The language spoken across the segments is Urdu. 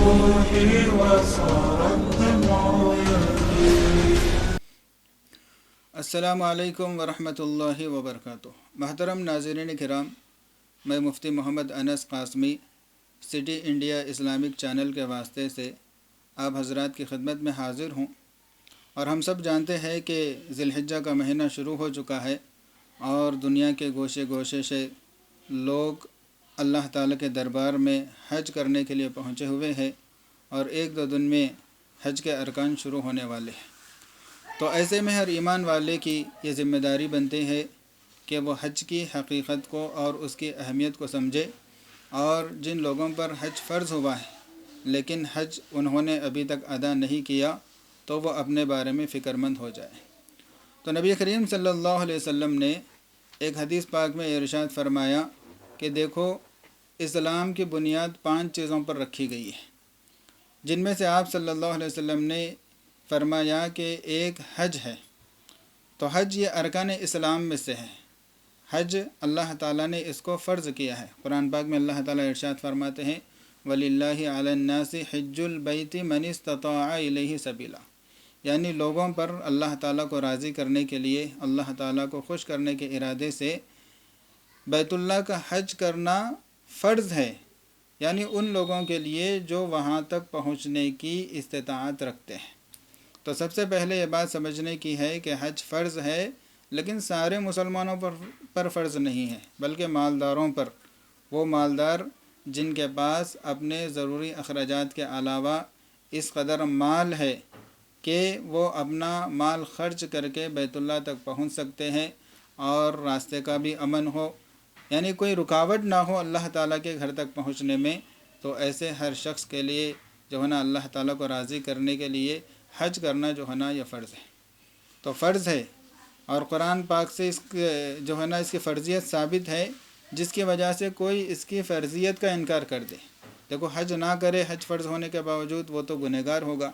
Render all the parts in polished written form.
روحي وصار الدمع يهدي. السلام علیکم ورحمۃ اللہ وبرکاتہ. محترم ناظرین کرام، میں Mufti Muhammad Anas Qasmi city India Islamic channel کے واسطے سے آپ حضرات کی خدمت میں حاضر ہوں. اور ہم سب جانتے ہیں کہ ذی الحجہ کا مہینہ شروع ہو چکا ہے اور دنیا کے گوشے گوشے سے لوگ اللہ تعالیٰ کے دربار میں حج کرنے کے لیے پہنچے ہوئے ہیں اور ایک دو دن میں حج کے ارکان شروع ہونے والے ہیں. تو ایسے میں ہر ایمان والے کی یہ ذمہ داری بنتی ہے کہ وہ حج کی حقیقت کو اور اس کی اہمیت کو سمجھے، اور جن لوگوں پر حج فرض ہوا ہے لیکن حج انہوں نے ابھی تک ادا نہیں کیا تو وہ اپنے بارے میں فکر مند ہو جائے. تو نبی کریم صلی اللہ علیہ وسلم نے ایک حدیث پاک میں ارشاد فرمایا کہ دیکھو، اسلام کی بنیاد 5 چیزوں پر رکھی گئی ہے، جن میں سے آپ صلی اللہ علیہ وسلم نے فرمایا کہ ایک حج ہے. تو حج یہ ارکان اسلام میں سے ہے. حج اللہ تعالیٰ نے اس کو فرض کیا ہے. قرآن پاک میں اللہ تعالیٰ ارشاد فرماتے ہیں وَلِلَّهِ عَلَى النَّاسِ حِجُّ الْبَيْتِ مَنِ اسْتَطَاعَ إِلَيْهِ سَبِيلًا، یعنی لوگوں پر اللہ تعالیٰ کو راضی کرنے کے لیے، اللہ تعالیٰ کو خوش کرنے کے ارادے سے بیت اللہ کا حج کرنا فرض ہے، یعنی ان لوگوں کے لیے جو وہاں تک پہنچنے کی استطاعت رکھتے ہیں. تو سب سے پہلے یہ بات سمجھنے کی ہے کہ حج فرض ہے، لیکن سارے مسلمانوں پر فرض نہیں ہے، بلکہ مالداروں پر. وہ مالدار جن کے پاس اپنے ضروری اخراجات کے علاوہ اس قدر مال ہے کہ وہ اپنا مال خرچ کر کے بیت اللہ تک پہنچ سکتے ہیں اور راستے کا بھی امن ہو، یعنی کوئی رکاوٹ نہ ہو اللہ تعالیٰ کے گھر تک پہنچنے میں. تو ایسے ہر شخص کے لیے جو ہے نا اللہ تعالیٰ کو راضی کرنے کے لیے حج کرنا جو ہے نا یہ فرض ہے. تو فرض ہے، اور قرآن پاک سے اس جو ہے نا اس کی فرضیت ثابت ہے، جس کی وجہ سے کوئی اس کی فرضیت کا انکار کر دے. دیکھو، حج نہ کرے حج فرض ہونے کے باوجود وہ تو گنہگار ہوگا،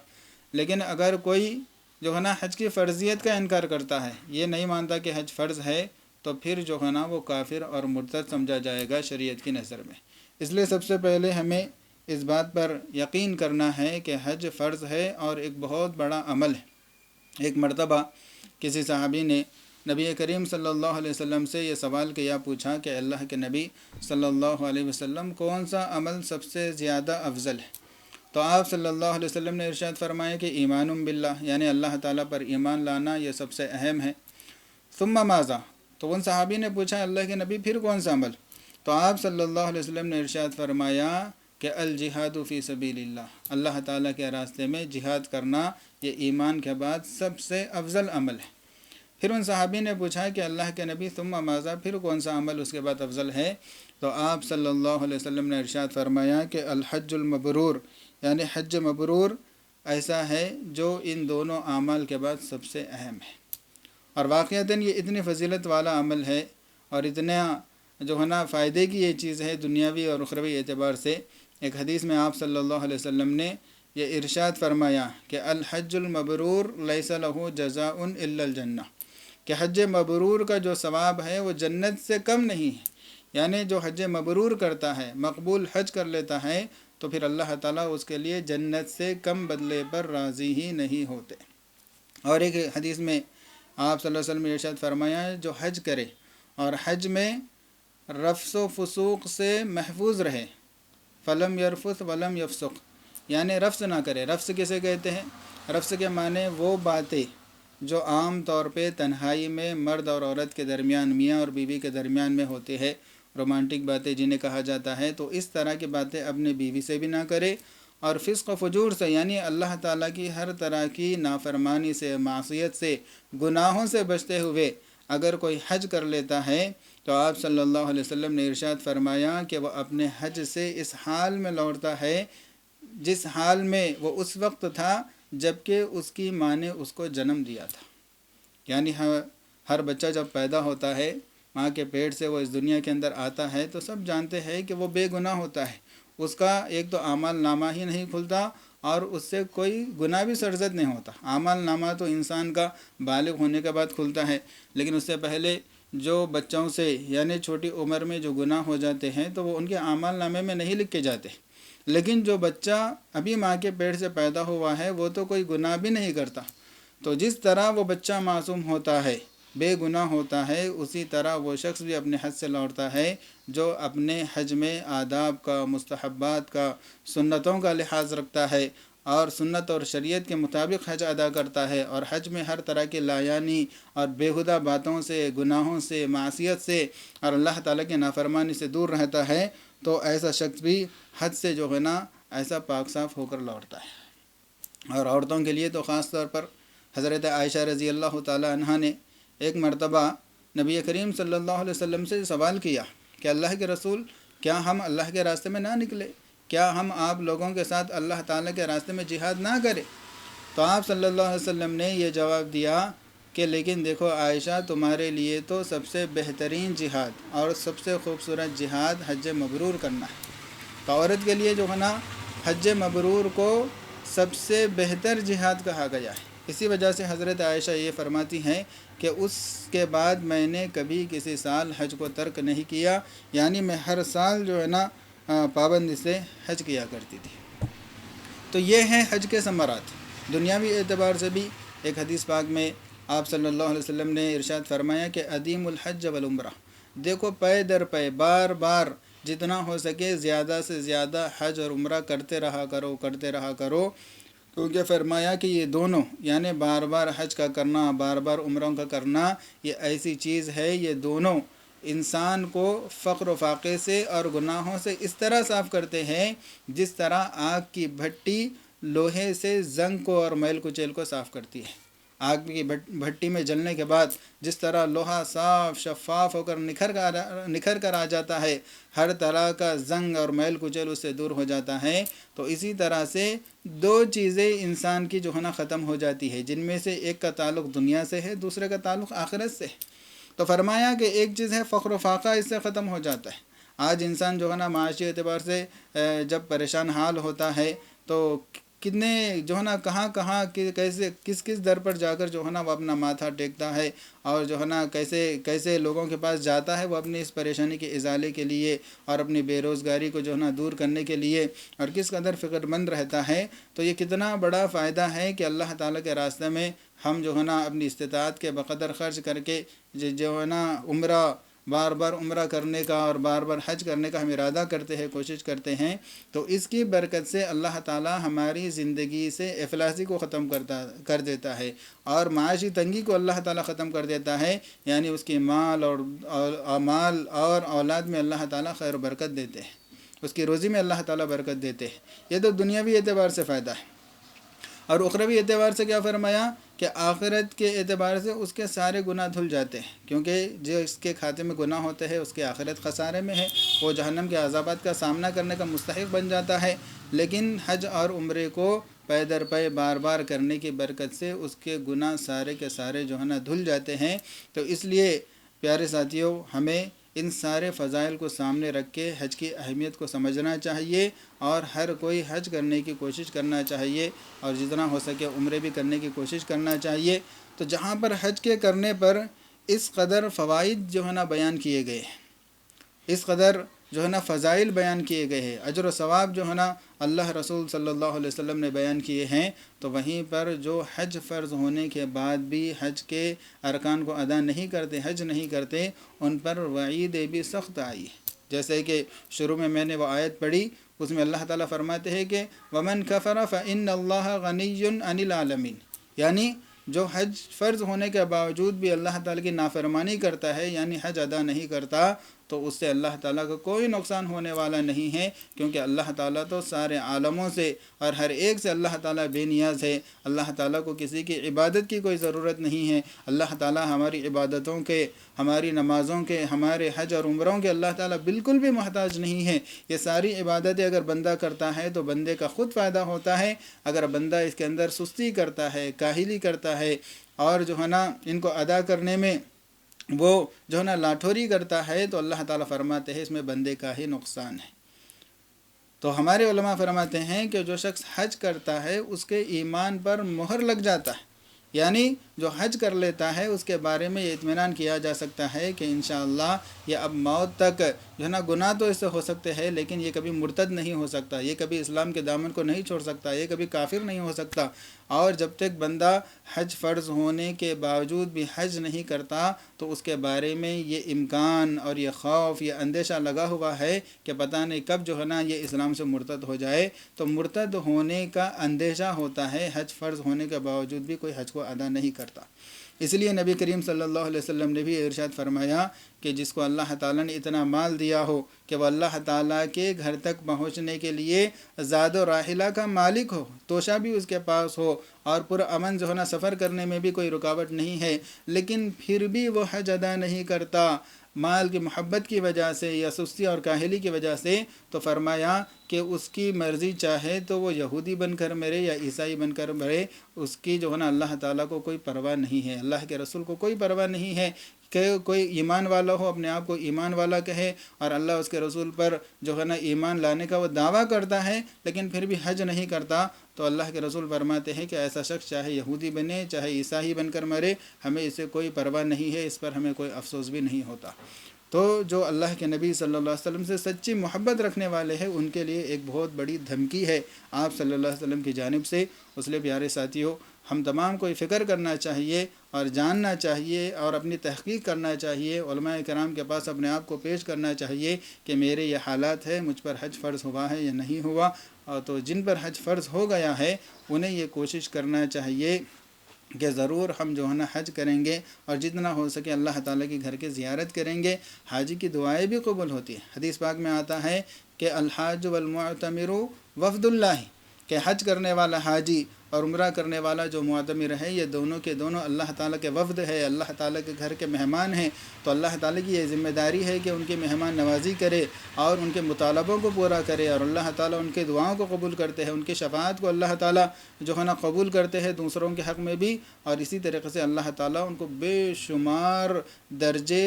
لیکن اگر کوئی جو ہے نا حج کی فرضیت کا انکار کرتا ہے، یہ نہیں مانتا کہ حج فرض ہے، تو پھر جو ہے نا وہ کافر اور مرتد سمجھا جائے گا شریعت کی نظر میں. اس لیے سب سے پہلے ہمیں اس بات پر یقین کرنا ہے کہ حج فرض ہے اور ایک بہت بڑا عمل ہے. ایک مرتبہ کسی صحابی نے نبی کریم صلی اللہ علیہ وسلم سے یہ سوال کیا، پوچھا کہ اللہ کے نبی صلی اللہ علیہ وسلم کون سا عمل سب سے زیادہ افضل ہے؟ تو آپ صلی اللہ علیہ وسلم نے ارشاد فرمایا کہ ایمان باللہ، یعنی اللہ تعالیٰ پر ایمان لانا یہ سب سے اہم ہے. ثم ماذا؟ تو ان صحابی نے پوچھا اللہ کے نبی پھر کون سا عمل؟ تو آپ صلی اللہ علیہ وسلم نے ارشاد فرمایا کہ الجہاد فی سبیل اللہ، اللہ تعالیٰ کے راستے میں جہاد کرنا یہ ایمان کے بعد سب سے افضل عمل ہے. پھر ان صحابی نے پوچھا کہ اللہ کے نبی ثم ماذا، پھر کون سا عمل اس کے بعد افضل ہے؟ تو آپ صلی اللہ علیہ وسلم نے ارشاد فرمایا کہ الحج المبرور، یعنی حج مبرور ایسا ہے جو ان دونوں اعمال کے بعد سب سے اہم ہے. اور واقعتاً یہ اتنی فضیلت والا عمل ہے اور اتنا جو ہے نا فائدے کی یہ چیز ہے دنیاوی اور اخروی اعتبار سے. ایک حدیث میں آپ صلی اللہ علیہ وسلم نے یہ ارشاد فرمایا کہ الحج المبرور لیس لہ جزاء الا الجنہ، کہ حج مبرور کا جو ثواب ہے وہ جنت سے کم نہیں ہے. یعنی جو حج مبرور کرتا ہے، مقبول حج کر لیتا ہے، تو پھر اللہ تعالیٰ اس کے لیے جنت سے کم بدلے پر راضی ہی نہیں ہوتے. اور ایک حدیث میں آپ صلی اللہ علیہ وسلم نے ارشاد فرمایا جو حج کرے اور حج میں رفث و فسوق سے محفوظ رہے، فلم یرفث ولم یفسق، یعنی رفث نہ کرے. رفث کسے کہتے ہیں؟ رفث کے معنی وہ باتیں جو عام طور پہ تنہائی میں مرد اور عورت کے درمیان، میاں اور بیوی کے درمیان میں ہوتی ہے، رومانٹک باتیں جنہیں کہا جاتا ہے. تو اس طرح کی باتیں اپنے بیوی سے بھی نہ کرے، اور فسق و فجور سے، یعنی اللہ تعالیٰ کی ہر طرح کی نافرمانی سے، معصیت سے، گناہوں سے بچتے ہوئے اگر کوئی حج کر لیتا ہے تو آپ صلی اللہ علیہ وسلم نے ارشاد فرمایا کہ وہ اپنے حج سے اس حال میں لوٹتا ہے جس حال میں وہ اس وقت تھا جب کہ اس کی ماں نے اس کو جنم دیا تھا. یعنی ہر بچہ جب پیدا ہوتا ہے ماں کے پیٹ سے وہ اس دنیا کے اندر آتا ہے تو سب جانتے ہیں کہ وہ بے گناہ ہوتا ہے. اس کا ایک تو اعمال نامہ ہی نہیں کھلتا اور اس سے کوئی گناہ بھی سرزد نہیں ہوتا. اعمال نامہ تو انسان کا بالغ ہونے کے بعد کھلتا ہے، لیکن اس سے پہلے جو بچوں سے یعنی چھوٹی عمر میں جو گناہ ہو جاتے ہیں تو وہ ان کے اعمال نامے میں نہیں لکھے جاتے. لیکن جو بچہ ابھی ماں کے پیٹ سے پیدا ہوا ہے وہ تو کوئی گناہ بھی نہیں کرتا، تو جس طرح وہ بچہ معصوم ہوتا ہے، بے گناہ ہوتا ہے، اسی طرح وہ شخص بھی اپنے حج سے لوٹتا ہے جو اپنے حج میں آداب کا، مستحبات کا، سنتوں کا لحاظ رکھتا ہے اور سنت اور شریعت کے مطابق حج ادا کرتا ہے، اور حج میں ہر طرح کی لایانی اور بیہودہ باتوں سے، گناہوں سے، معصیت سے اور اللہ تعالیٰ کی نافرمانی سے دور رہتا ہے، تو ایسا شخص بھی حج سے جو ہے نا ایسا پاک صاف ہو کر لوٹتا ہے۔ اور عورتوں کے لیے تو خاص طور پر حضرت عائشہ رضی اللہ تعالی عنہا نے ایک مرتبہ نبی کریم صلی اللہ علیہ وسلم سے سوال کیا کہ اللہ کے رسول، کیا ہم اللہ کے راستے میں نہ نکلے؟ کیا ہم آپ لوگوں کے ساتھ اللہ تعالیٰ کے راستے میں جہاد نہ کریں؟ تو آپ صلی اللہ علیہ وسلم نے یہ جواب دیا کہ لیکن دیکھو عائشہ، تمہارے لیے تو سب سے بہترین جہاد اور سب سے خوبصورت جہاد حج مبرور کرنا ہے۔ تو عورت کے لیے جو ہے نا حج مبرور کو سب سے بہتر جہاد کہا گیا ہے۔ اسی وجہ سے حضرت عائشہ یہ فرماتی ہیں کہ اس کے بعد میں نے کبھی کسی سال حج کو ترک نہیں کیا، یعنی میں ہر سال جو ہے نا پابندی سے حج کیا کرتی تھی۔ تو یہ ہیں حج کے ثمرات۔ دنیاوی اعتبار سے بھی ایک حدیث پاک میں آپ صلی اللہ علیہ وسلم نے ارشاد فرمایا کہ ادیم الحج والعمرہ، دیکھو پے در پے، بار بار جتنا ہو سکے زیادہ سے زیادہ حج اور عمرہ کرتے رہا کرو، کیونکہ فرمایا کہ یہ دونوں یعنی بار بار حج کا کرنا، بار بار عمروں کا کرنا، یہ ایسی چیز ہے، یہ دونوں انسان کو فقر و فاقے سے اور گناہوں سے اس طرح صاف کرتے ہیں جس طرح آگ کی بھٹی لوہے سے زنگ کو اور میل کچیل کو صاف کرتی ہے۔ آگ کی بھٹی میں جلنے کے بعد جس طرح لوہا صاف شفاف ہو کر نکھر کر آ جاتا ہے، ہر طرح کا زنگ اور میل کچیل اس سے دور ہو جاتا ہے، تو اسی طرح سے دو چیزیں انسان کی جو ہے نا ختم ہو جاتی ہے، جن میں سے ایک کا تعلق دنیا سے ہے، دوسرے کا تعلق آخرت سے ہے۔ تو فرمایا کہ ایک چیز ہے فقر و فاقہ، اس سے ختم ہو جاتا ہے۔ آج انسان جو ہے نا معاشی اعتبار سے جب پریشان حال ہوتا ہے تو کتنے جو ہے نا کہاں کیسے کس در پر جا کر جو ہے نا وہ اپنا ماتھا ٹیکتا ہے، اور جو ہے نا کیسے لوگوں کے پاس جاتا ہے وہ اپنی اس پریشانی کے ازالے کے لیے اور اپنی بے روزگاری کو جو ہے نا دور کرنے کے لیے، اور کس قدر فکر مند رہتا ہے۔ تو یہ کتنا بڑا فائدہ ہے کہ اللہ تعالیٰ کے راستے میں ہم جو ہے نا اپنی استطاعت کے بقدر خرچ کر کے جو ہے نا عمرہ، بار بار عمرہ کرنے کا اور بار بار حج کرنے کا ہم ارادہ کرتے ہیں، کوشش کرتے ہیں، تو اس کی برکت سے اللہ تعالیٰ ہماری زندگی سے افلاسی کو ختم کر دیتا ہے، اور معاشی تنگی کو اللہ تعالیٰ ختم کر دیتا ہے، یعنی اس کی مال اور اولاد میں اللہ تعالیٰ خیر و برکت دیتے ہیں، اس کی روزی میں اللہ تعالیٰ برکت دیتے ہیں۔ یہ تو دنیاوی اعتبار سے فائدہ ہے۔ اور اخروی اعتبار سے کیا فرمایا کہ آخرت کے اعتبار سے اس کے سارے گناہ دھل جاتے ہیں، کیونکہ جو اس کے کھاتے میں گناہ ہوتے ہیں اس کے آخرت خسارے میں ہے، وہ جہنم کے عذابات کا سامنا کرنے کا مستحق بن جاتا ہے۔ لیکن حج اور عمرے کو پے در پے بار بار کرنے کی برکت سے اس کے گناہ سارے کے سارے جو ہے نا دھل جاتے ہیں۔ تو اس لیے پیارے ساتھیوں، ہمیں ان سارے فضائل کو سامنے رکھ کے حج کی اہمیت کو سمجھنا چاہیے، اور ہر کوئی حج کرنے کی کوشش کرنا چاہیے، اور جتنا ہو سکے عمرے بھی کرنے کی کوشش کرنا چاہیے۔ تو جہاں پر حج کے کرنے پر اس قدر فوائد جو ہے نا بیان کیے گئے ہیں، اس قدر جو ہے نا فضائل بیان کیے گئے ہیں، اجر و ثواب جو ہے نا اللہ رسول صلی اللہ علیہ وسلم نے بیان کیے ہیں، تو وہیں پر جو حج فرض ہونے کے بعد بھی حج کے ارکان کو ادا نہیں کرتے، حج نہیں کرتے، ان پر وعید بھی سخت آئی ہے۔ جیسے کہ شروع میں نے وہ آیت پڑھی، اس میں اللہ تعالیٰ فرماتے ہیں کہ وَمَنْ كَفَرَ فَإِنَّ اللَّهَ غَنِيٌّ عَنِ الْعَالَمِينَ، یعنی جو حج فرض ہونے کے باوجود بھی اللہ تعالیٰ کی نافرمانی کرتا ہے، یعنی حج ادا نہیں کرتا، تو اس سے اللہ تعالیٰ کا کوئی نقصان ہونے والا نہیں ہے، کیونکہ اللہ تعالیٰ تو سارے عالموں سے اور ہر ایک سے اللہ تعالیٰ بے نیاز ہے۔ اللہ تعالیٰ کو کسی کی عبادت کی کوئی ضرورت نہیں ہے۔ اللہ تعالیٰ ہماری عبادتوں کے، ہماری نمازوں کے، ہمارے حج اور عمروں کے اللہ تعالیٰ بالکل بھی محتاج نہیں ہے۔ یہ ساری عبادتیں اگر بندہ کرتا ہے تو بندے کا خود فائدہ ہوتا ہے، اگر بندہ اس کے اندر سستی کرتا ہے، کاہلی کرتا ہے، اور جو ہے نا ان کو ادا کرنے میں وہ جو ہے نا لاٹھوری کرتا ہے، تو اللہ تعالیٰ فرماتے ہیں اس میں بندے کا ہی نقصان ہے۔ تو ہمارے علماء فرماتے ہیں کہ جو شخص حج کرتا ہے اس کے ایمان پر مہر لگ جاتا ہے، یعنی جو حج کر لیتا ہے اس کے بارے میں یہ اطمینان کیا جا سکتا ہے کہ انشاءاللہ یہ اب موت تک جو ہے نا گناہ تو اس سے ہو سکتے ہیں لیکن یہ کبھی مرتد نہیں ہو سکتا، یہ کبھی اسلام کے دامن کو نہیں چھوڑ سکتا، یہ کبھی کافر نہیں ہو سکتا۔ اور جب تک بندہ حج فرض ہونے کے باوجود بھی حج نہیں کرتا تو اس کے بارے میں یہ امکان اور یہ خوف، یہ اندیشہ لگا ہوا ہے کہ پتہ نہیں کب جو ہے نا یہ اسلام سے مرتد ہو جائے۔ تو مرتد ہونے کا اندیشہ ہوتا ہے، حج فرض ہونے کے باوجود بھی کوئی حج کو ادا نہیں کرتا۔ اس لیے نبی کریم صلی اللہ علیہ وسلم نے بھی ارشاد فرمایا کہ جس کو اللہ تعالیٰ نے اتنا مال دیا ہو کہ وہ اللہ تعالیٰ کے گھر تک پہنچنے کے لیے زاد و راحلہ کا مالک ہو، توشہ بھی اس کے پاس ہو اور پرامن جو ہے نا سفر کرنے میں بھی کوئی رکاوٹ نہیں ہے، لیکن پھر بھی وہ حج ادا نہیں کرتا مال کی محبت کی وجہ سے یا سستی اور کاہلی کی وجہ سے، تو فرمایا کہ اس کی مرضی چاہے تو وہ یہودی بن کر مرے یا عیسائی بن کر مرے، اس کی جو ہے نا اللہ تعالیٰ کو کوئی پرواہ نہیں ہے، اللہ کے رسول کو کوئی پرواہ نہیں ہے کہ کوئی ایمان والا ہو، اپنے آپ کو ایمان والا کہے اور اللہ اس کے رسول پر جو ہے نا ایمان لانے کا وہ دعویٰ کرتا ہے لیکن پھر بھی حج نہیں کرتا، تو اللہ کے رسول فرماتے ہیں کہ ایسا شخص چاہے یہودی بنے چاہے عیسائی بن کر مرے، ہمیں اس سے کوئی پرواہ نہیں ہے، اس پر ہمیں کوئی افسوس بھی نہیں ہوتا۔ تو جو اللہ کے نبی صلی اللہ علیہ وسلم سے سچی محبت رکھنے والے ہیں ان کے لیے ایک بہت بڑی دھمکی ہے آپ صلی اللہ علیہ وسلم کی جانب سے۔ اس لیے پیارے ساتھیوں، ہم تمام کو فکر کرنا چاہیے اور جاننا چاہیے اور اپنی تحقیق کرنا چاہیے، علماء کرام کے پاس اپنے آپ کو پیش کرنا چاہیے کہ میرے یہ حالات ہے، مجھ پر حج فرض ہوا ہے یا نہیں ہوا، اور تو جن پر حج فرض ہو گیا ہے انہیں یہ کوشش کرنا چاہیے کہ ضرور ہم جو ہے نا حج کریں گے اور جتنا ہو سکے اللہ تعالیٰ کی گھر کی زیارت کریں گے۔ حاجی کی دعائیں بھی قبول ہوتی ہیں، حدیث پاک میں آتا ہے کہ الحاج والمعتمر وفد اللہ، کہ حج کرنے والا حاجی اور عمرہ کرنے والا جو معتمر ہے یہ دونوں کے دونوں اللہ تعالیٰ کے وفد ہے، اللہ تعالیٰ کے گھر کے مہمان ہیں۔ تو اللہ تعالیٰ کی یہ ذمہ داری ہے کہ ان کی مہمان نوازی کرے اور ان کے مطالبوں کو پورا کرے، اور اللہ تعالیٰ ان کے دعاؤں کو قبول کرتے ہیں، ان کی شفاعت کو اللہ تعالیٰ جو ہے نا قبول کرتے ہیں دوسروں کے حق میں بھی، اور اسی طریقے سے اللہ تعالیٰ ان کو بے شمار درجے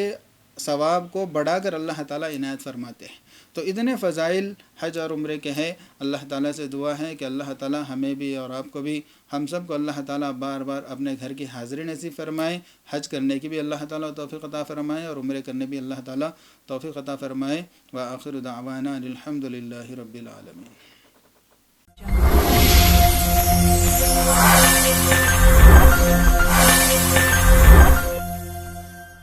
ثواب کو بڑھا کر اللہ تعالیٰ عنایت فرماتے ہیں۔ تو اتنے فضائل حج اور عمرے کے ہیں۔ اللہ تعالیٰ سے دعا ہے کہ اللہ تعالیٰ ہمیں بھی اور آپ کو بھی، ہم سب کو اللہ تعالیٰ بار بار اپنے گھر کی حاضری نصیب فرمائے، حج کرنے کی بھی اللہ تعالیٰ توفیق عطا فرمائے اور عمرے کرنے بھی اللہ تعالیٰ توفیق عطا فرمائے۔ وآخر دعوانا الحمد للہ رب العالمین۔